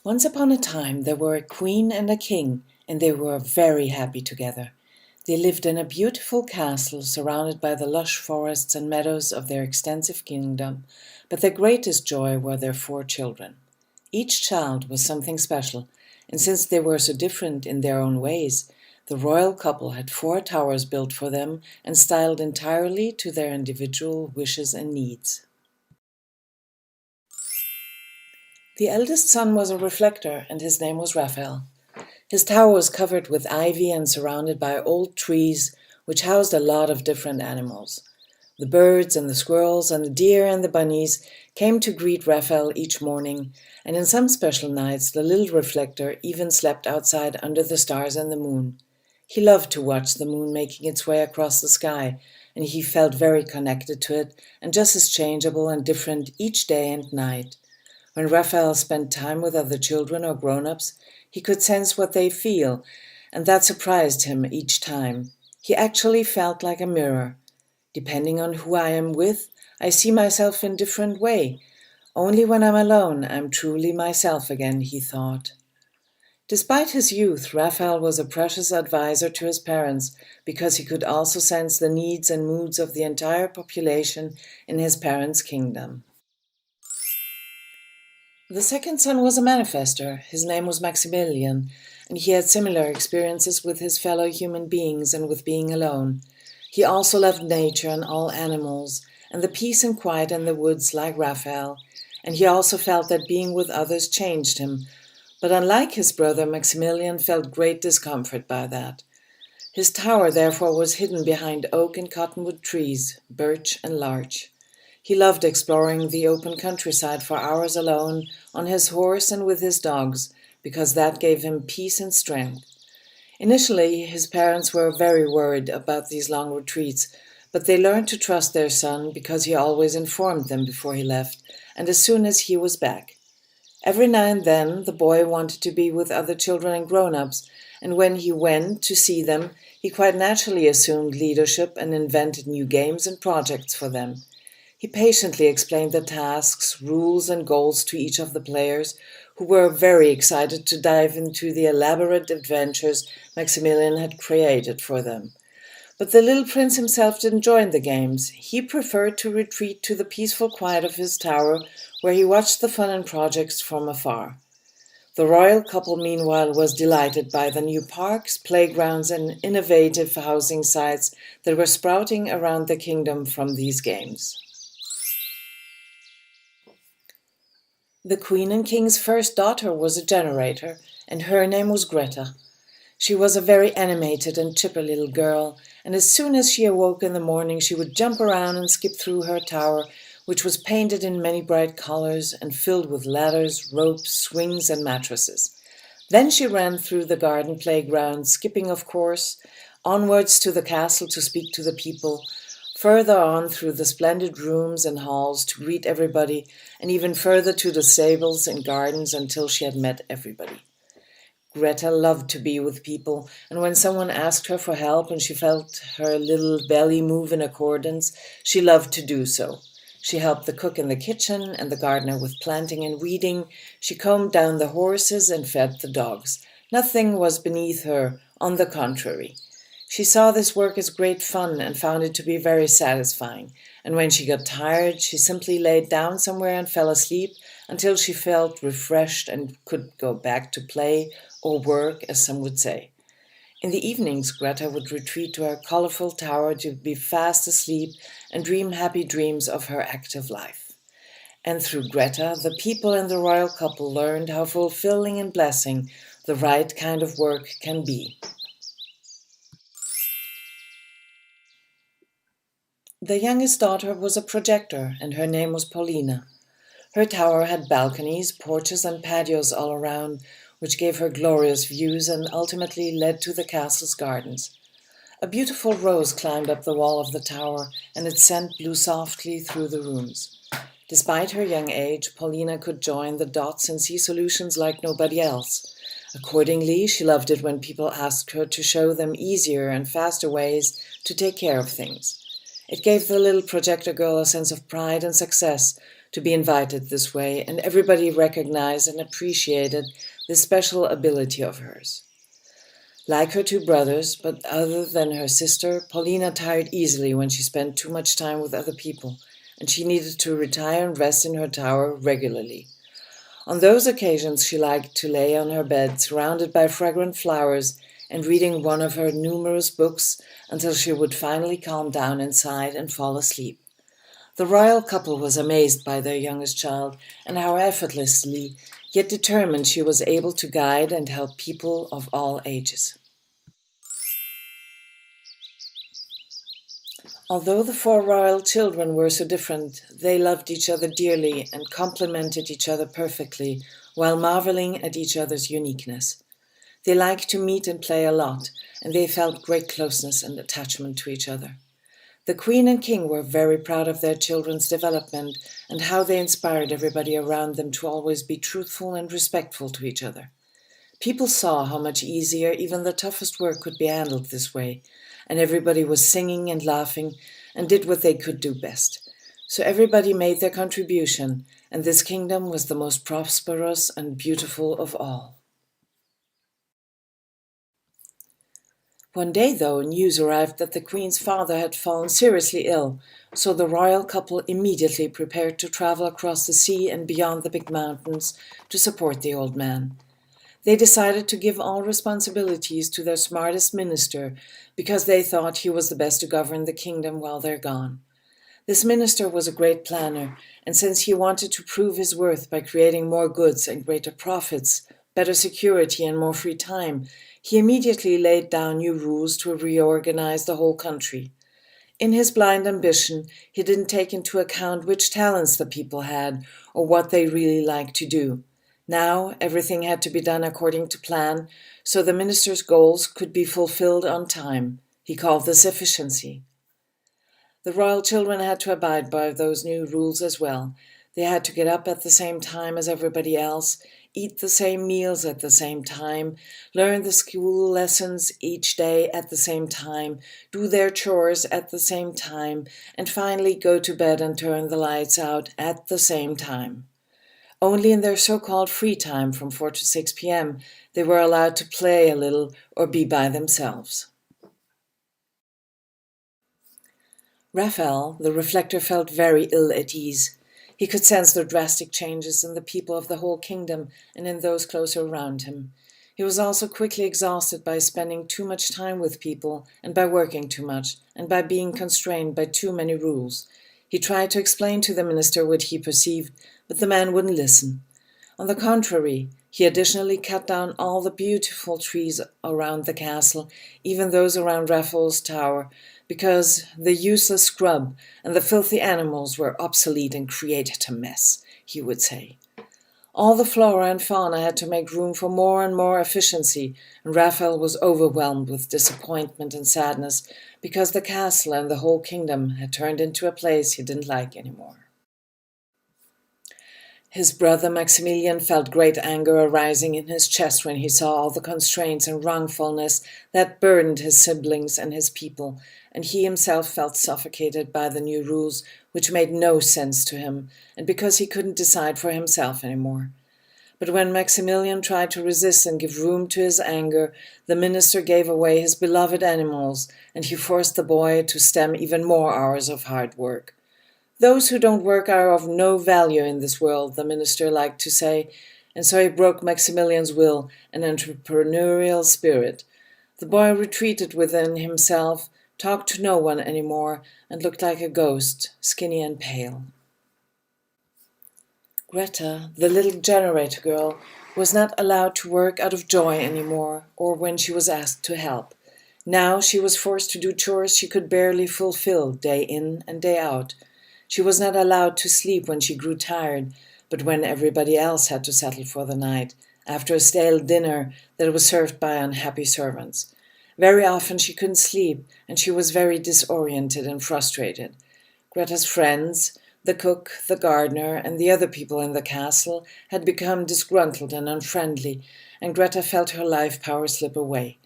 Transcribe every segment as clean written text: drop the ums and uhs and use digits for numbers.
Once upon a time there were a queen and a king, and they were very happy together. They lived in a beautiful castle surrounded by the lush forests and meadows of their extensive kingdom, but their greatest joy were their 4 children. Each child was something special, and since they were so different in their own ways, the royal couple had 4 towers built for them and styled entirely to their individual wishes and needs. The eldest son was a reflector, and his name was Raphael. His tower was covered with ivy and surrounded by old trees, which housed a lot of different animals. The birds and the squirrels and the deer and the bunnies came to greet Raphael each morning, and in some special nights the little reflector even slept outside under the stars and the moon. He loved to watch the moon making its way across the sky, and he felt very connected to it and just as changeable and different each day and night. When Raphael spent time with other children or grown-ups, he could sense what they feel, and that surprised him each time. He actually felt like a mirror. Depending on who I am with, I see myself in a different way. Only when I'm alone, I'm truly myself again, he thought. Despite his youth, Raphael was a precious advisor to his parents because he could also sense the needs and moods of the entire population in his parents' kingdom. The second son was a manifester. His name was Maximilian, and he had similar experiences with his fellow human beings and with being alone. He also loved nature and all animals, and the peace and quiet in the woods like Raphael, and he also felt that being with others changed him. But unlike his brother, Maximilian felt great discomfort by that. His tower, therefore, was hidden behind oak and cottonwood trees, birch and larch. He loved exploring the open countryside for hours alone, on his horse and with his dogs, because that gave him peace and strength. Initially, his parents were very worried about these long retreats, but they learned to trust their son because he always informed them before he left, and as soon as he was back. Every now and then, the boy wanted to be with other children and grown-ups, and when he went to see them, he quite naturally assumed leadership and invented new games and projects for them. He patiently explained the tasks, rules, and goals to each of the players, who were very excited to dive into the elaborate adventures Maximilian had created for them. But the little prince himself didn't join the games. He preferred to retreat to the peaceful quiet of his tower, where he watched the fun and projects from afar. The royal couple, meanwhile, was delighted by the new parks, playgrounds, and innovative housing sites that were sprouting around the kingdom from these games. The queen and king's first daughter was a generator, and her name was Greta. She was a very animated and chipper little girl, and as soon as she awoke in the morning she would jump around and skip through her tower, which was painted in many bright colors and filled with ladders, ropes, swings, and mattresses. Then she ran through the garden playground, skipping, of course, onwards to the castle to speak to the people, further on through the splendid rooms and halls to greet everybody, and even further to the stables and gardens until she had met everybody. Greta loved to be with people, and when someone asked her for help and she felt her little belly move in accordance, she loved to do so. She helped the cook in the kitchen and the gardener with planting and weeding. She combed down the horses and fed the dogs. Nothing was beneath her, on the contrary. She saw this work as great fun and found it to be very satisfying, and when she got tired, she simply laid down somewhere and fell asleep until she felt refreshed and could go back to play or work, as some would say. In the evenings, Greta would retreat to her colorful tower to be fast asleep and dream happy dreams of her active life. And through Greta, the people and the royal couple learned how fulfilling and blessing the right kind of work can be. The youngest daughter was a projector, and her name was Paulina. Her tower had balconies, porches, and patios all around, which gave her glorious views and ultimately led to the castle's gardens. A beautiful rose climbed up the wall of the tower, and its scent blew softly through the rooms. Despite her young age, Paulina could join the dots and see solutions like nobody else. Accordingly, she loved it when people asked her to show them easier and faster ways to take care of things. It gave the little projector girl a sense of pride and success to be invited this way, and everybody recognized and appreciated this special ability of hers. Like her two brothers, but other than her sister, Paulina tired easily when she spent too much time with other people, and she needed to retire and rest in her tower regularly. On those occasions, she liked to lay on her bed, surrounded by fragrant flowers, and reading one of her numerous books until she would finally calm down inside and fall asleep. The royal couple was amazed by their youngest child and how effortlessly, yet determined, she was able to guide and help people of all ages. Although the four royal children were so different, they loved each other dearly and complemented each other perfectly, while marveling at each other's uniqueness. They liked to meet and play a lot, and they felt great closeness and attachment to each other. The Queen and King were very proud of their children's development and how they inspired everybody around them to always be truthful and respectful to each other. People saw how much easier even the toughest work could be handled this way, and everybody was singing and laughing and did what they could do best. So everybody made their contribution, and this kingdom was the most prosperous and beautiful of all. One day, though, news arrived that the Queen's father had fallen seriously ill, so the royal couple immediately prepared to travel across the sea and beyond the big mountains to support the old man. They decided to give all responsibilities to their smartest minister because they thought he was the best to govern the kingdom while they're gone. This minister was a great planner, and since he wanted to prove his worth by creating more goods and greater profits, better security and more free time, he immediately laid down new rules to reorganize the whole country. In his blind ambition, he didn't take into account which talents the people had or what they really liked to do. Now everything had to be done according to plan, so the minister's goals could be fulfilled on time. He called this efficiency. The royal children had to abide by those new rules as well. They had to get up at the same time as everybody else, eat the same meals at the same time, learn the school lessons each day at the same time, do their chores at the same time, and finally go to bed and turn the lights out at the same time. Only in their so-called free time from 4 to 6 p.m. they were allowed to play a little or be by themselves. Raphael, the reflector, felt very ill at ease. He could sense the drastic changes in the people of the whole kingdom and in those closer around him. He was also quickly exhausted by spending too much time with people and by working too much and by being constrained by too many rules. He tried to explain to the minister what he perceived, but the man wouldn't listen. On the contrary, he additionally cut down all the beautiful trees around the castle, even those around Raphael's tower, because the useless scrub and the filthy animals were obsolete and created a mess, he would say. All the flora and fauna had to make room for more and more efficiency, and Raphael was overwhelmed with disappointment and sadness because the castle and the whole kingdom had turned into a place he didn't like anymore. His brother Maximilian felt great anger arising in his chest when he saw all the constraints and wrongfulness that burdened his siblings and his people, and he himself felt suffocated by the new rules, which made no sense to him, and because he couldn't decide for himself anymore. But when Maximilian tried to resist and give room to his anger, the minister gave away his beloved animals, and he forced the boy to stem even more hours of hard work. Those who don't work are of no value in this world, the minister liked to say, and so he broke Maximilian's will and entrepreneurial spirit. The boy retreated within himself, talked to no one anymore, and looked like a ghost, skinny and pale. Greta, the little generator girl, was not allowed to work out of joy anymore, or when she was asked to help. Now she was forced to do chores she could barely fulfill day in and day out. She was not allowed to sleep when she grew tired, but when everybody else had to settle for the night, after a stale dinner that was served by unhappy servants. Very often she couldn't sleep, and she was very disoriented and frustrated. Greta's friends, the cook, the gardener, and the other people in the castle had become disgruntled and unfriendly, and Greta felt her life power slip away.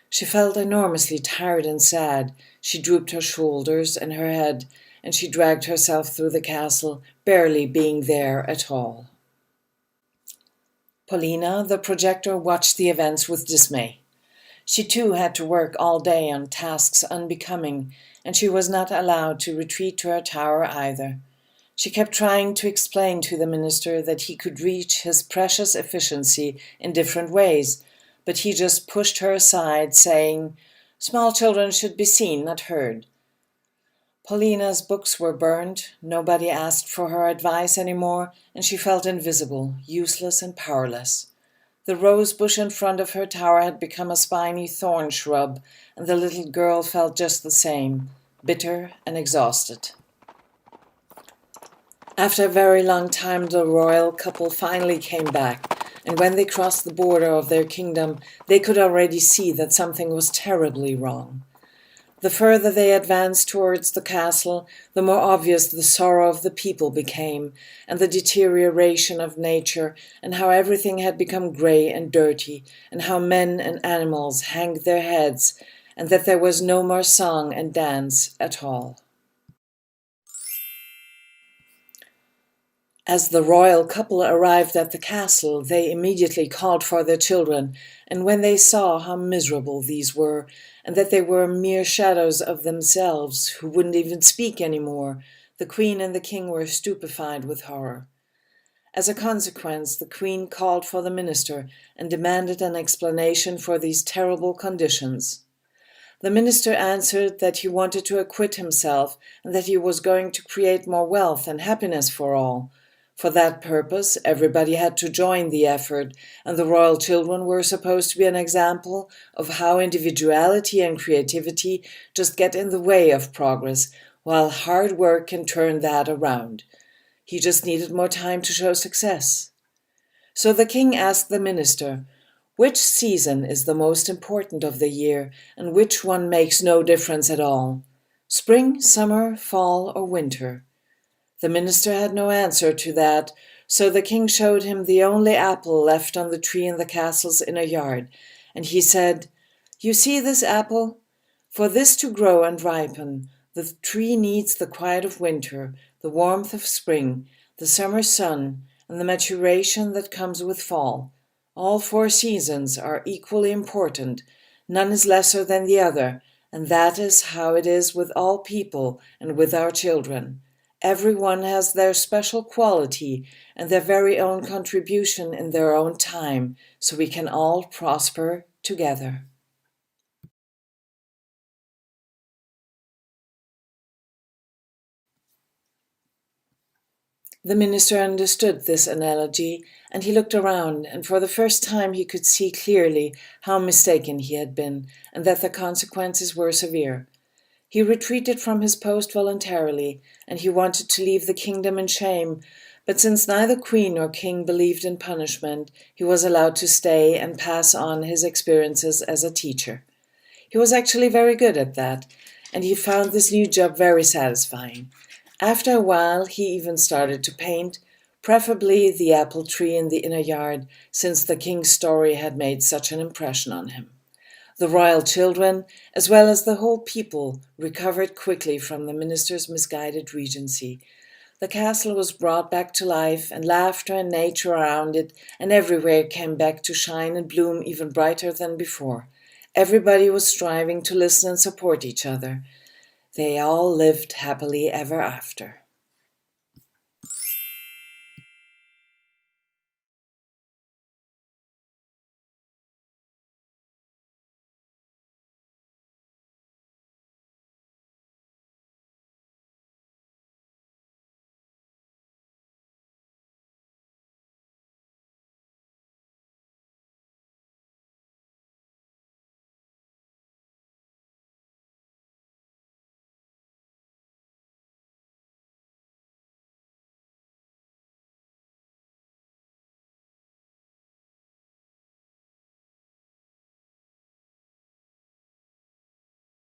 She felt enormously tired and sad. She drooped her shoulders and her head, and she dragged herself through the castle, barely being there at all. Paulina, the projector, watched the events with dismay. She too had to work all day on tasks unbecoming, and she was not allowed to retreat to her tower either. She kept trying to explain to the minister that he could reach his precious efficiency in different ways, but he just pushed her aside, saying, "Small children should be seen, not heard." Paulina's books were burned, nobody asked for her advice anymore, and she felt invisible, useless and powerless. The rose bush in front of her tower had become a spiny thorn shrub, and the little girl felt just the same, bitter and exhausted. After a very long time, the royal couple finally came back, and when they crossed the border of their kingdom, they could already see that something was terribly wrong. The further they advanced towards the castle, the more obvious the sorrow of the people became, and the deterioration of nature, and how everything had become grey and dirty, and how men and animals hanged their heads, and that there was no more song and dance at all. As the royal couple arrived at the castle, they immediately called for their children, and when they saw how miserable these were, and that they were mere shadows of themselves, who wouldn't even speak any more, the queen and the king were stupefied with horror. As a consequence, the queen called for the minister and demanded an explanation for these terrible conditions. The minister answered that he wanted to acquit himself and that he was going to create more wealth and happiness for all. For that purpose, everybody had to join the effort, and the royal children were supposed to be an example of how individuality and creativity just get in the way of progress, while hard work can turn that around. He just needed more time to show success. So the king asked the minister, "Which season is the most important of the year, and which one makes no difference at all? Spring, summer, fall, or winter?" The minister had no answer to that, so the king showed him the only apple left on the tree in the castle's inner yard, and he said, "You see this apple? For this to grow and ripen, the tree needs the quiet of winter, the warmth of spring, the summer sun, and the maturation that comes with fall. All 4 seasons are equally important, none is lesser than the other, and that is how it is with all people and with our children. Everyone has their special quality and their very own contribution in their own time, so we can all prosper together." The minister understood this analogy, and he looked around, and for the first time he could see clearly how mistaken he had been, and that the consequences were severe. He retreated from his post voluntarily, and he wanted to leave the kingdom in shame, but since neither queen nor king believed in punishment, he was allowed to stay and pass on his experiences as a teacher. He was actually very good at that, and he found this new job very satisfying. After a while, he even started to paint, preferably the apple tree in the inner yard, since the king's story had made such an impression on him. The royal children, as well as the whole people, recovered quickly from the minister's misguided regency. The castle was brought back to life, and laughter and nature around it, and everywhere came back to shine and bloom even brighter than before. Everybody was striving to listen and support each other. They all lived happily ever after.